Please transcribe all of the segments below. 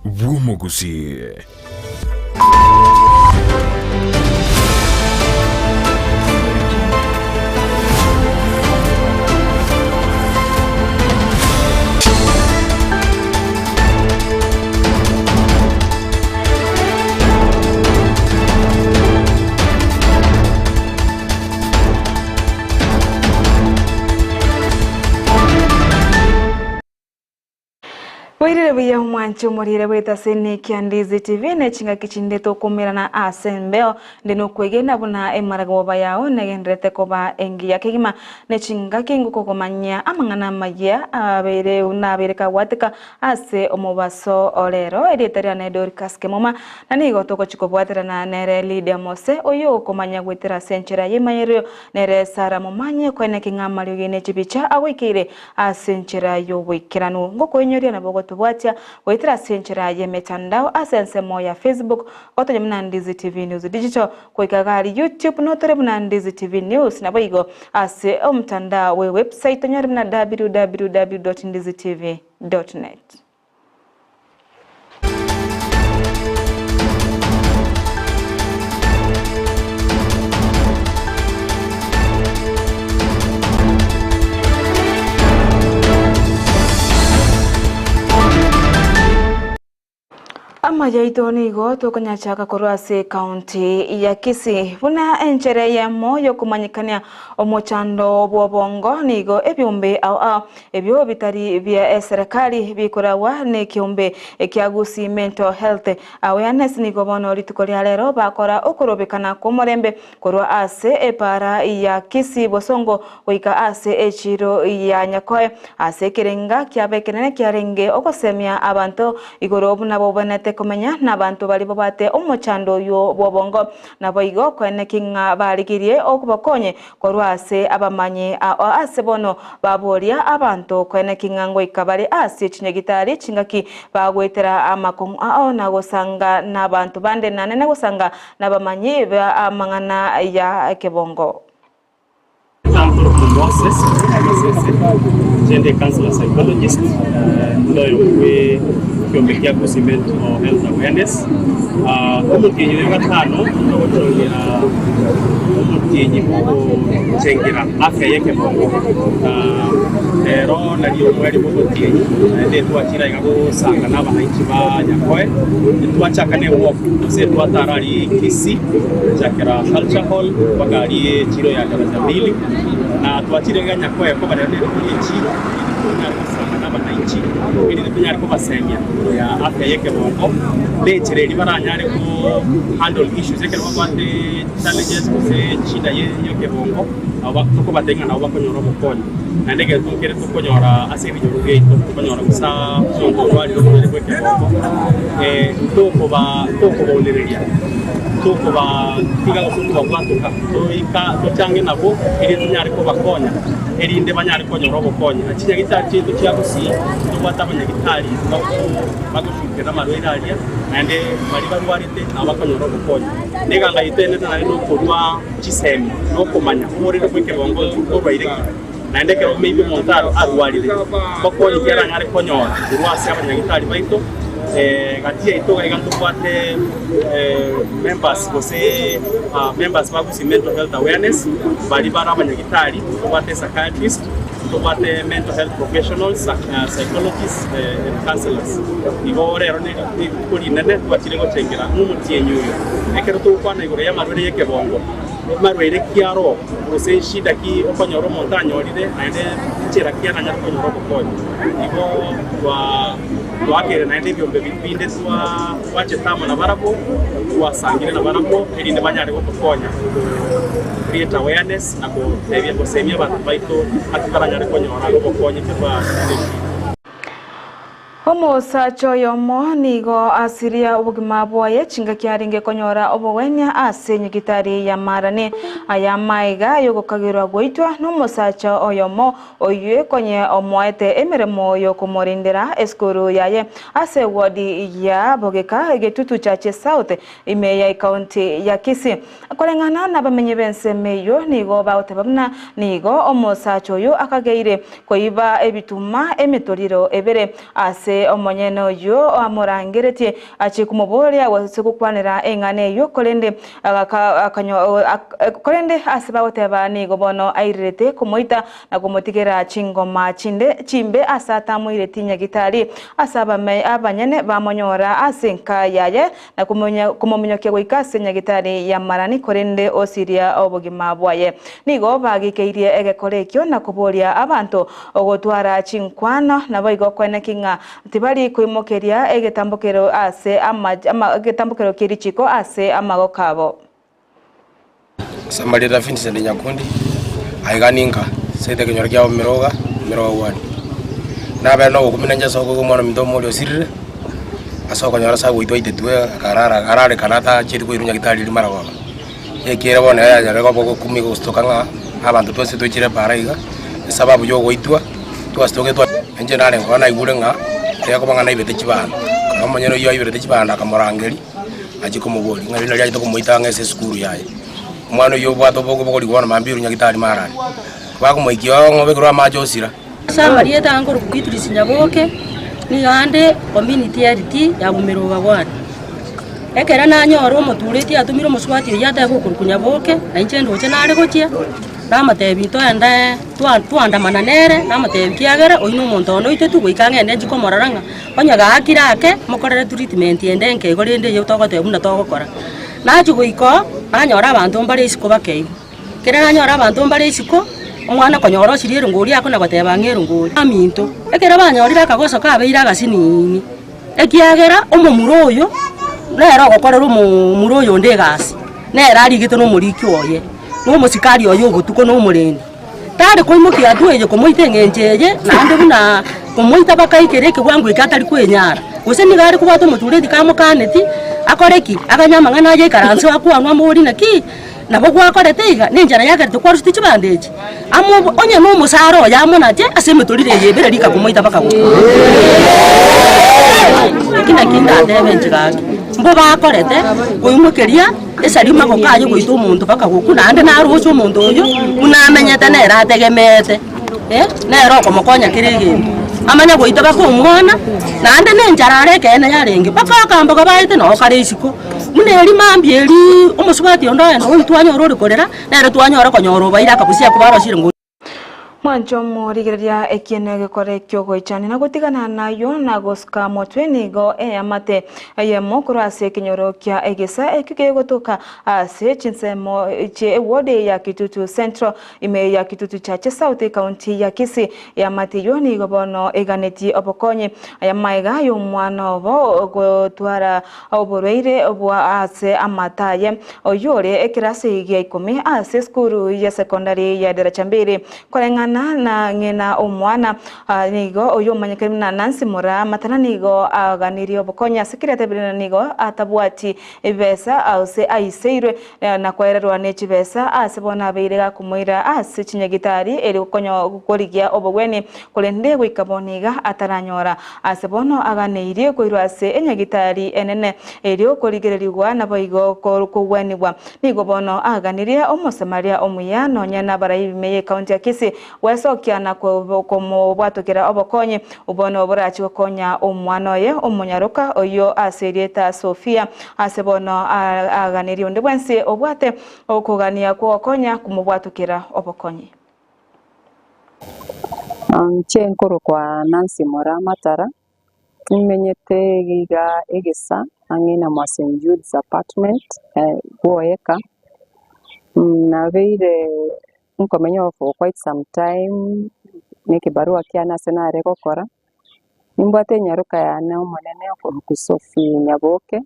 Bw'umuguzi. Wairire buya mwancho morire weta sene Kiandizi TV ne chinga kichinde to komera na asembeo ndeno kwegena buna emarago bayao negendrete koba engia kigima ne chinga kingu kokomanya amangana maya abere una bereka watika ase omobaso olero editaria ne Dorcas Kemoma nani gotoko chikobwatira na nere Lydia Mose oyo komanya gwitira senchera yemayero nere Sara Momanye kwene kingama lyogene chibicha awikire asenchera yo wikirano ngoko enyoria na bogo tubwatia waitira senchera ye metandao asense moya Facebook oto nyamna Ndizi TV News Digital kwa ikagari YouTube notore mna Ndizi TV News na baigo ase mtandao we website nyari mna www.ndizitv.net. Amajaitoni go tokanyachaka korwase county ya Kisii buna enchere ya moyo kumanyikania omochando bwobongo nigo ebyombe au ebyo bitari bya serikali bikorawa ne kiombe ekyagusi mental health awareness nigo bono litukolia lero bakora okurobekana komorembe korwa ase epara ya Kisii bosongo oika ase echiro ya Nyakoe ase kirenga kyabekenene kyarenge okosemia abantu igorobu nabo banete komenya nabantu bali bobate omochando yo bwobongo naboigo kwene kinga baligirie okubakonye korwase abamanye ase bono baboria abantu kwene kinga ngo ikabali ase chinyagitari chingaki bagwetera amakong nagosanga nabantu bande nane nagosanga nabamanye amangana ya kebongo. Gender counselor psychologist, we kiombekea kusimenti health awareness. Umutinyi wa gatano umutinyi kuchengira afya yake bongo. Rero naliyo mwari umutinyi nde twakira igusanga n'abantu ba Nyakoe twachakane walk se twatarari Kisii chakira culture hall bagari kiro ya daraja 2 na twachirega Nyakoe ko barende iki kusanga n'abantu ili kunyari ko basenya ya afya yake bongo lechere libaranyare ko handle issues yake babande challenges kose chida yake bongo abako batenga na abakonyora mukonya na ndege tukere tukonyora ase bijuruge tukonyora gusa songo wali dokere kweke bongo toko bonereria toko ba tiga gusuka kwatuka toika tochange nabo ili tunyari ko bakonya ili inde banyari konyora bokonya achinya gitati tucyagusi tubata abanyagitari bagushukira amarweraria nande bari barwarite abakonyora bokonya neganga itene nari no kurwa chisemi no kumanya umuriro kweke bongo ko bayireki nande kero maybe montaro arwarire bakonya kera nyari konyora urwase abanyagitari baito gatia itoga iganto kwate members bose members bagusi mental health awareness bali bara abanyagitari kwate psychiatrist kwate mental health professionals psychologists and counselors igo rero ne kuri nene twakire go cengera n'umutienyu ekero tukwana igore ya marwere yake bongo marwere kiaro ose shida ki okonyoro montanyorire ande chera kiana nya konyoro bokonya igo twakere nande byombe bipinde twachetamo na barabo twasangire na barabo elinde banyare bokonya create awareness na ko tebya ko semia abantu baito atibaranyare konyora bokonya kwa Homo sacho yomo nigo asiria ubugima bwaye chinga kyaringe konyora obowenya ase nyigitari ya marane aya maiga yogo kagirwa goitwa no musacha oyomo oyue konye omwete emeremo yo komorindera eskuru yaye ase wodi ya bogeka getutu chache south imeya county ya Kisii akolengana na bamenye bense meyo nigo bawutebamna nigo omusacho yo akageire koiba ebituma emetoriro ebere ase ase omonyeno yo amorangeretie achi kumuboria wase kukwanira engane yo kolende kolende asiba goteba nigo bono airete kumuita na kumutigera chingoma chimbe asata muireti nyagitari asaba abanyene bamonyora asenka yaye na kumumunyokia goikase nyagitari ya marani korende osiria obogima bwaye nigo bagikeirie egekorekyo na kuboria abantu ogotwara chinkwano na boigo kwenekinga tibari kuimokeria egetambokero ase egetambokero kirichiko ase amago kabo Samarira Vincent Nyakundi aiganinga sete kenyora kya miroga wani na ba no kuminanja soko ko mwana mito molio sirire asoko nyora sa wito itetwe karare kanata chiri ko irunya kitali limara wa ekera bona ya rego boko kumi ko stokanga abantu twese twechire paraiga sababu yo goitwa twastoke twa enje nale ngona igurenga yako banga na ibete chibana kama nyeno yo ibete chibana kamorangeri ajiko mugoli ngari na yaito kumuitanga ese skuru yaye mwana yo bwato boko ligwana mambiru nyagitali marani bako moikio ngobe kro amajo sira Samaria tango rukwituri Nyaboke ni gande community health ya Bumiroga bwana ekera na nyoro mutureti atumiro muswati yata ko Nyaboke ainche ndoche nare gochia ramatebi to enda tuanda mananere ramatebi kiagera oino monto no ite tugoikanga ende jiko moraranga onyaga akira ake mokorere treatment ende nke gorende yo togo tebuna togo kora na jugoiko anyora abantu mbare isiko bakei kera anyora abantu mbare isiko omwana konyoro shirire ngori akona bateba ngero ngori aminto ekera banyorira kagoso kabeira gasinini ekiagera omumuro oyo rero gokorera omumuro oyo ndegasi nera arigite no muriki oye no musikari oyo gotuko no murendi tare koimukia tueje komoite ngenjeje nande buna komoita bakaikere kwangu ikatari kwenyara gose ni gari kubato muturedi kamukaneti akoreki akanyama ngana je karanse wakwanwa muri naki nabo gwakorete iga ninjara yakarite kwa rusti chibandeje amo onye no musaro yamona je asemeturire yebere rika kumoita baka kina kinda ndebe njigaki mbo bakorete koimukeria esarima ko kaje goito umuntu baka gukuna ande na rucho umuntu uyu unamenyete nera ategemete nero komokonya kirigi amanya goito bako umwana nande nenjara areke ene yarenge baka kamboga baite no kare isiko muneri mambieri omusubati ondo endo uitwanyoro rikorera nero twanyora konyoro baira kabusia kubaro shiringo mwanjo morigereria ekiene gekore kyogo ichani na gutigana nayo na goska motwe nigo amate yemo kurase kinyoro kya egesa ekige gotoka ase chinsemo che wode ya Kitutu Central ime ya Kitutu Chache South County ya Kisii yamate yo nigo bono eganeti obokonye ayamaiga yo mwana obo gotwara oboreire obwa ase amataye oyore ekirase ige 10 ase skuru ya secondary ya daraja mbere kolengana na ngena omwana nigo oyo manyekeri na Nancy Mura matana nigo aganiri obokonya sikirete bina nigo atabwati ibesa ause aiseire na kwererwa nechi besa asebona beirega kumuira ase chinyagitari eri ukonyo gukorigia obogweni kolende gwikaboniga ataranyora asebono aganeirie koirwa ase enyagitari enene eri ukorigererigwa na boigo kugwenigwa nigo bono aganirie omosemaria omuya nonyana barayimeye county ya Kisii wesokia na komo bwatokera obokonye ubono burachi konya omwana ye omunyaruka oyo aserieta Sofia asebono aganiri onde bwense obwate okugania kokonya kumubwatokera obokonye chenkoro kwa Nancy Mura matara menyete giga egesa angina mwa St. Jude's apartment goeka na veire nkomenya for quite some time nikibarua kiana senare kokora nimbwate nyaruka yana omonene ku Sophie Nyaboke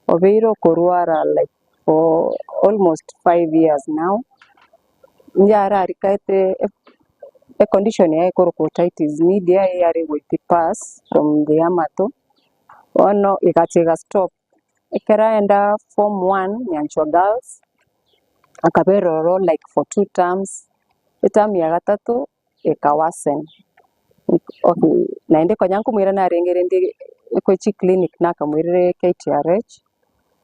obeiro korwara like for almost 5 years now njara arikaete a condition ya corocotitis media yari with pass from the amato ono ikatiga stop ikaraenda form 1 Nyanchwa Girls akaberoro like for 2 terms term ya gatatu ikawasen okay naende kwa nyangu mwira na rengerende kwa chi clinic na kamwire KTRH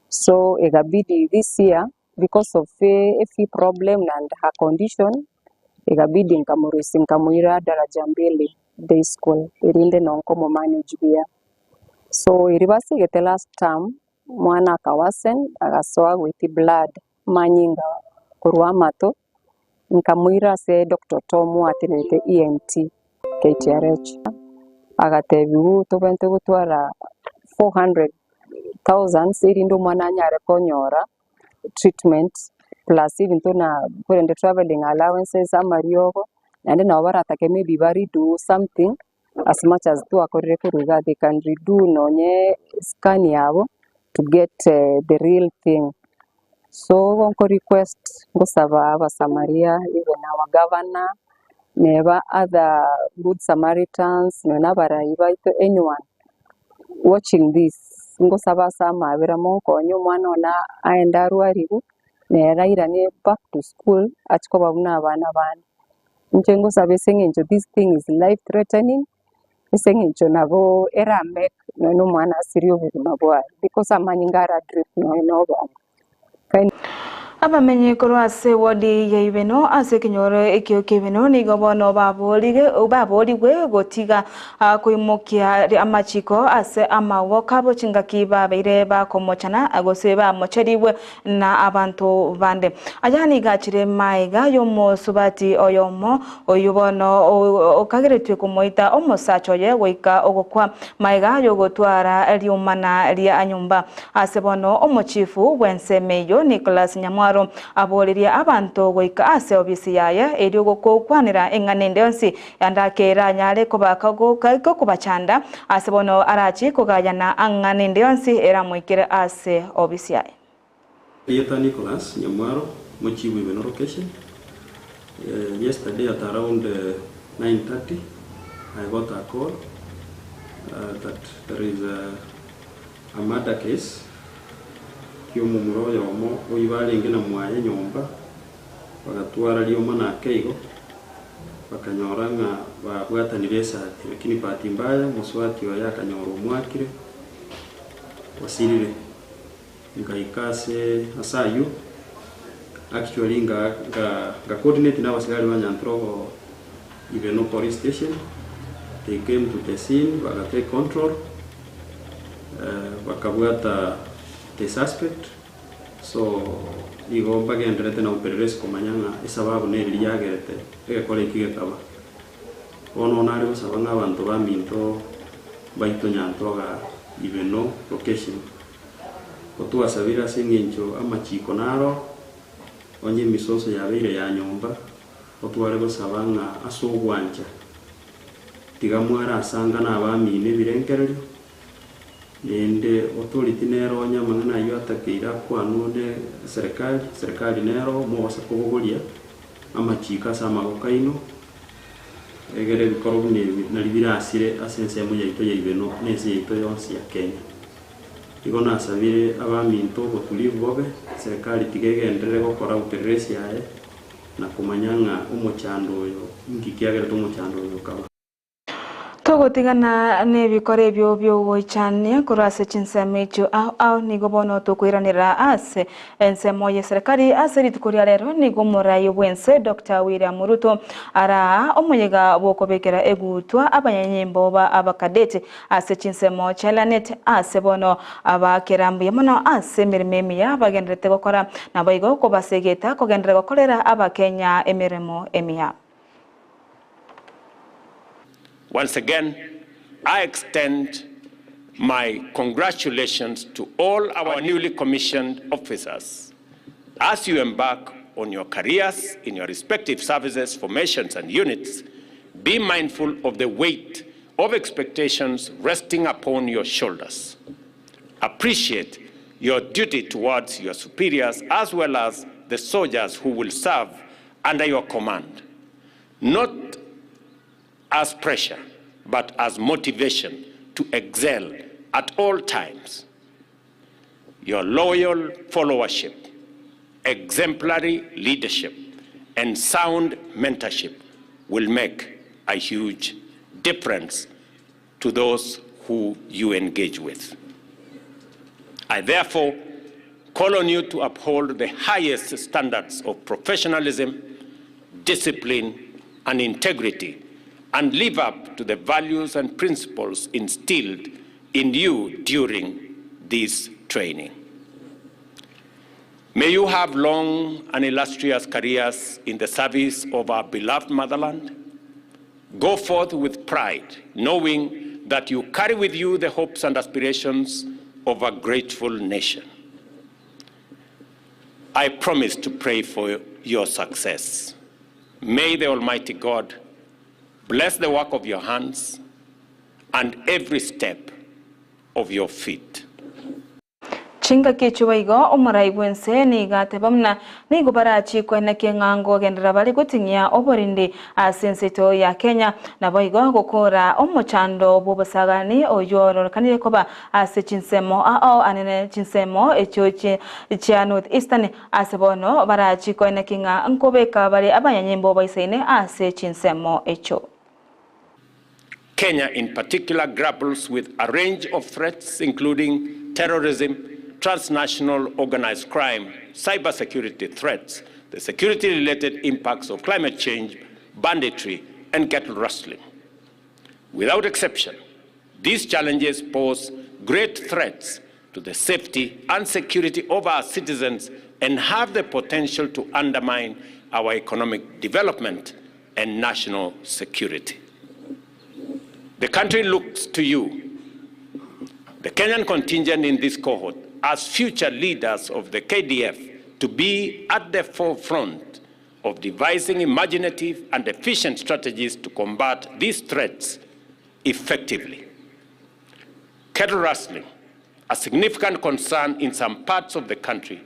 so igabidi this year because of a few problem and her condition igabidi nkamwira daraja mbili day school irinde nonko mo manage bia. So iribasi gete last term mwana akawasen agasoa with blood manyinga kurwa mato nkamwira se Dr. Tomu atirete ENT KTRH agatebiu tubente gutwara 400,000 irindo mwana nyare konyora treatment plus even na kurende traveling allowances amariogo and na baratake maybe bari do something as much as to akorere kuruga they can redo nonye scan yabo to get the real thing. So onko request ngosaba abasamaria even our governor never other good Samaritans nabarayiba to anyone watching this ngosaba sama abira monko nyumwana ona aenda ruarigu neraira ne back to school achiko babuna abana bana njengo sabe sengenjo this thing is life threatening sengenjo nabo era make no mwana sirio bimabwa because amanyingara drip no abamenye korwa se wodi yeibeno ase kinyoro ekyo kebeno nigo bono baboligwe gotiga kuimokia amachiko ase amawo kabo chingaki babeire bakomochana agose bamocheriwe na abantu bande ajani gachire maiga yomo subati oyomo oyubono okageretwe kumoita omosacho ye goika ogokwa maiga yogotwara eliumana lia anyumba ase bono omochifu wensemeyo Nicholas Nyamwa aboliria abantu goika ase obisi yaya erio gokwanira enganende onsi yandakera nyale kobaka go kubachanda ase bono arachi kogayana anganende onsi era mwikire ase obisi yaya. Peter Nicholas Nyamwaro mochibu Ibeno location. Yesterday at around 9:30 I got a call that there is a murder case kiomo muroyo omo oibale ngena mwaye nyomba bagatwara liyo mana keigo bakanyoranga babwataniresa lakini bahati mbaya muswati wa yakanyoro mwakire wasirire ngaikase asayu actually nga coordinate na wasigari banyantro Ibeno police station. They came to the scene bakatake control bakabwata the suspect. So igo bagenderete na upelelezi komanyanga esababu neri yagerete egekore kigetaba ono nari busabanga abantu baminto baito nyantoga Ibeno location otuasabira singincho amachiko naro onye misoso yabeire ya nyomba otware busabanga asogwanja tigamwara asanga na abamine birengerero nende authority nero nyamana nayo atakira kwa none serikali nero mwasa kugogolia amachika sama gokaino egere bikoro na libirasire asense mu yaito ya Ibeno nese yaito yonsi ya Kenya igona asabire abaminto botulivu bobe serikali tigegendere gukora upelelezi yae na kumanyanga umuchando yo ngikiagera tumuchando yo kaba togotigana nebikore byo goichane kurase chinsemecho au nigobono tokwiranira ase ensemo ye serikali ase ritukuria lero nigomorai bwense Dr. William Ruto ara omuyega bokobekera egutwa abanyanyembo ba abakadete ase chinsemo chelanet ase bono abakerambuye mono ase mirmemi ya bagendrete gokora nabayigo kobasegeta kogendere gokorera abakenya emiremo emia. Once again, I extend my congratulations to all our newly commissioned officers. As you embark on your careers in your respective services, formations, and units, be mindful of the weight of expectations resting upon your shoulders. Appreciate your duty towards your superiors as well as the soldiers who will serve under your command. Not as pressure, but as motivation to excel at all times. Your loyal followership, exemplary leadership, and sound mentorship will make a huge difference to those who you engage with. I therefore call on you to uphold the highest standards of professionalism, discipline, and integrity and live up to the values and principles instilled in you during this training. May you have long and illustrious careers in the service of our beloved motherland. Go forth with pride, knowing that you carry with you the hopes and aspirations of a grateful nation. I promise to pray for your success. May the Almighty God bless the work of your hands and every step of your feet. Chinga kichwa igo omurai bwense niga tebamna nigo barachi kwene kengango gendera bali gutingia oborindi asensito ya Kenya na boigo gukora omuchando bubasagani oyoro kanire koba asechinsemo anene chinsemo echoche cha North Eastern asebono barachi kwene kinga nkobeka bali abanyanyembo baisaine asechinsemo echo. Kenya in particular grapples with a range of threats including terrorism, transnational organized crime, cybersecurity threats, the security-related impacts of climate change, banditry, and cattle rustling. Without exception, these challenges pose great threats to the safety and security of our citizens and have the potential to undermine our economic development and national security. The country looks to you, the Kenyan contingent in this cohort, as future leaders of the KDF to be at the forefront of devising imaginative and efficient strategies to combat these threats effectively. Cattle rustling, a significant concern in some parts of the country,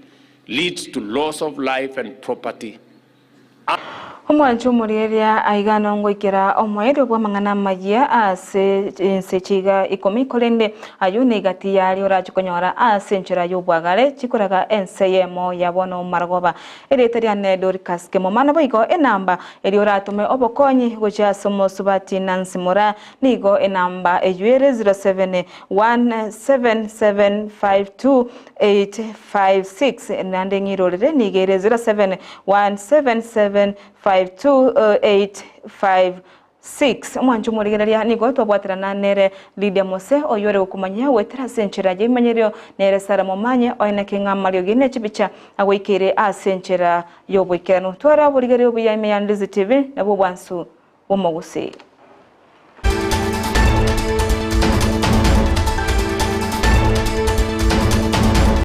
leads to loss of life and property. Omwanju muriria aigana ngoikera omwedo bwa mangana magia ase sechiga ikomi kolende ayune gati yali orachukonyora ase nchira yobwagale chikoraga enseyemo yabono margoba eretariane Dorcas kemomana boigo enamba eri oratume obokonyi gocha somo subati Nancy Mora nigo enamba ejuere 0717752856 nande ngirorere nigere 0717752856 mwanju murigereria nigo twabwatirana nere Lydia Mose oyore ukumanya wetera senchera yimanyerio nere Sara Momanye oineke ngamario gine chibicha agwikire asenchera yobwikano twara burigererio buyame ya Ndizi TV nabo bwansu bomogusi.